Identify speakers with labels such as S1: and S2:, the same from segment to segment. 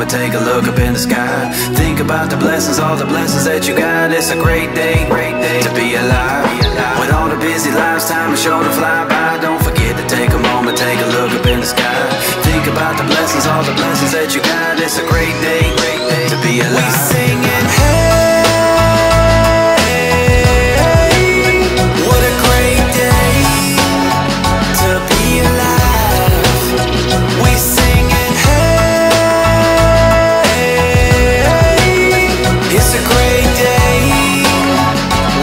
S1: moment, take a look up in the sky. Think about the blessings, all the blessings that you got. It's a great day to be alive. With all the busy lives, time is sure to fly by. Don't forget to take a moment, take a look up in the sky. Think about the blessings, all the blessings that you got. It's a great day to be alive. We singing, hey, what a great day to be alive. We singing, hey, it's a great day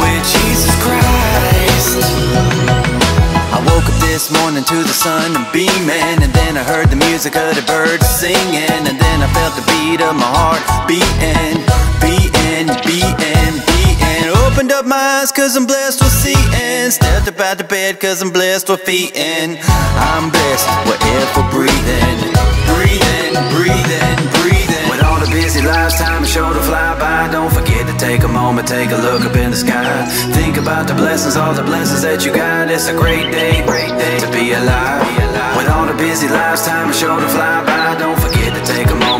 S1: with Jesus Christ. I woke up this morning to the sun and beaming, and then I heard the music of the birds singing, and then I felt the beat of my heart beating, beating, beating, beating. Opened up my eyes cause I'm blessed with seeing. Stepped up out the bed cause I'm blessed with feeling. I'm blessed with air for breathing, breathing, breathing, breathing. With all the busy lives, time is sure to fly by. Don't forget to take a moment, take a look up in the sky. Think about the blessings, all the blessings that you got. It's a great day to be alive. With all the busy lives, time is sure to fly by. Don't forget to take a moment.